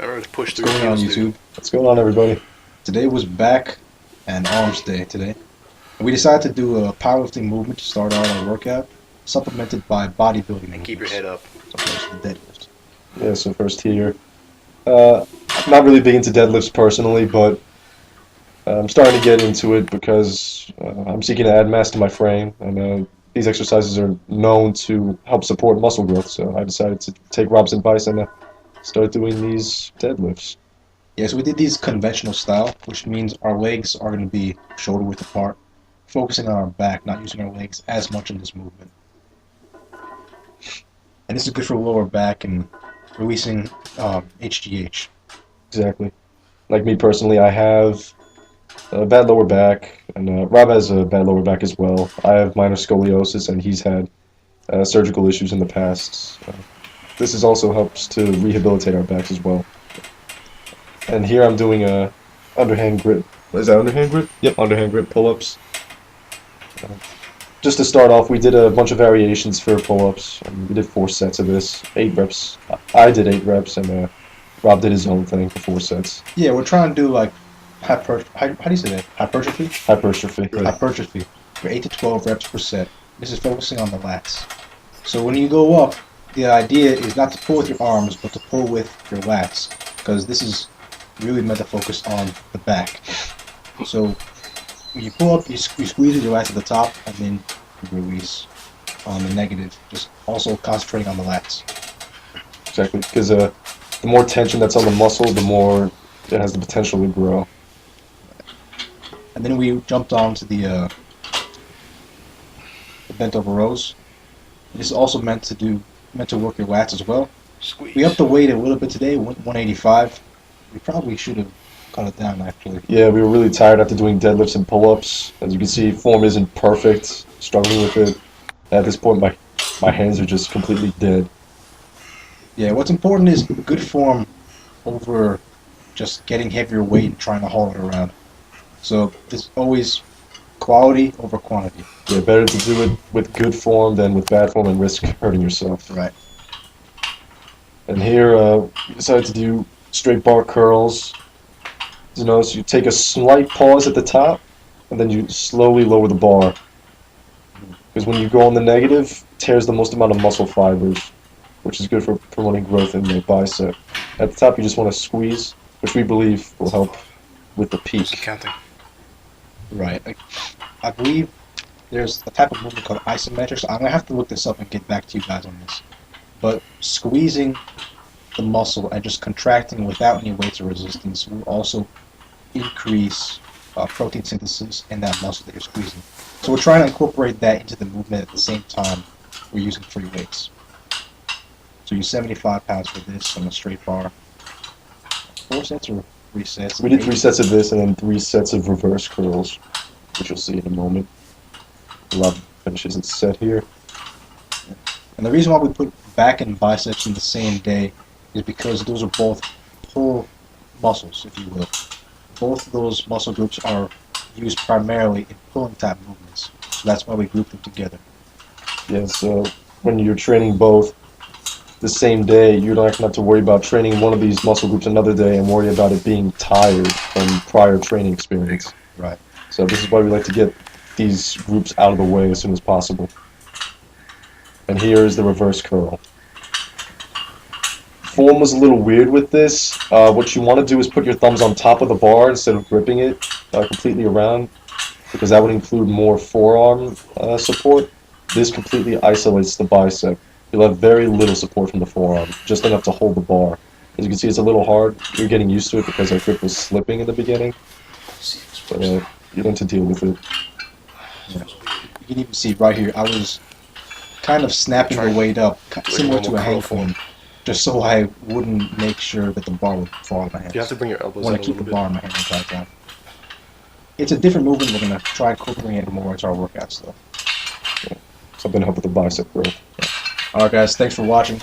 Everyone's pushed through. What's going on, YouTube? What's going on, everybody? Today was back and arms day today. And we decided to do a powerlifting movement to start out our workout, supplemented by bodybuilding movements. And keep your head up. So first the deadlift. Yeah, so first here. I'm not really big into deadlifts personally, but I'm starting to get into it because I'm seeking to add mass to my frame, and these exercises are known to help support muscle growth, so I decided to take Rob's advice and start doing these deadlifts. Yeah, so we did these conventional style, which means our legs are going to be shoulder width apart, focusing on our back, not using our legs as much in this movement. And this is good for lower back and releasing HGH. Exactly. Like me personally, I have a bad lower back, and Rob has a bad lower back as well. I have minor scoliosis, and he's had surgical issues in the past. This also helps to rehabilitate our backs as well. And here I'm doing a underhand grip. Is that underhand grip? Yep, underhand grip pull-ups. Just to start off, we did a bunch of variations for pull-ups. We did 4 sets of this, 8 reps. I did 8 reps, and Rob did his own thing for 4 sets. Yeah, we're trying to do like how do you say that? Hypertrophy? Hypertrophy. Right. Hypertrophy for 8 to 12 reps per set. This is focusing on the lats. So when you go up, the idea is not to pull with your arms, but to pull with your lats, because this is really meant to focus on the back. So when you pull up, you squeeze with your lats at the top, and then you release on the negative, just also concentrating on the lats. Exactly, because the more tension that's on the muscle, the more it has the potential to grow. And then we jumped on to the bent over rows. This is also meant to work your lats as well. Squeeze. We upped the weight a little bit today, 185. We probably should have cut it down, actually. Yeah, we were really tired after doing deadlifts and pull-ups. As you can see, form isn't perfect, struggling with it. At this point, my hands are just completely dead. Yeah, what's important is good form over just getting heavier weight and trying to haul it around. So there's always quality over quantity. Yeah, better to do it with good form than with bad form and risk hurting yourself. Right. And here, we decided to do straight bar curls. You notice you take a slight pause at the top, and then you slowly lower the bar. Because when you go on the negative, it tears the most amount of muscle fibers, which is good for promoting growth in the bicep. At the top, you just want to squeeze, which we believe will help with the peak. Counting. Right. I believe there's a type of movement called isometric, so I'm going to have to look this up and get back to you guys on this. But squeezing the muscle and just contracting without any weights or resistance will also increase protein synthesis in that muscle that you're squeezing. So we're trying to incorporate that into the movement at the same time we're using free weights. So use 75 pounds for this on a straight bar. 4 sets or 3 sets? We did 3 sets of this and then 3 sets of reverse curls, which you'll see in a moment. Rob finishes its set here. And the reason why we put back and biceps in the same day is because those are both pull muscles, if you will. Both of those muscle groups are used primarily in pulling type movements. So that's why we group them together. Yeah, so when you're training both the same day, you don't have to worry about training one of these muscle groups another day and worry about it being tired from prior training experience. Right. So this is why we like to get these groups out of the way as soon as possible. And here is the reverse curl. Form was a little weird with this. What you want to do is put your thumbs on top of the bar instead of gripping it completely around, because that would include more forearm support. This completely isolates the bicep. You'll have very little support from the forearm, just enough to hold the bar. As you can see, it's a little hard. You're getting used to it because our grip was slipping in the beginning, but you learn to deal with it. Yeah. You can even see right here, I was kind of snapping the weight up, similar to a hang cone, just so I wouldn't make sure that the bar would fall in my hands. You have to bring your elbows I want out to a keep the little bar in my hand the entire time. It's a different movement. We're going to try incorporating it more into our workouts, though. Something to help with the bicep growth. Alright guys, thanks for watching.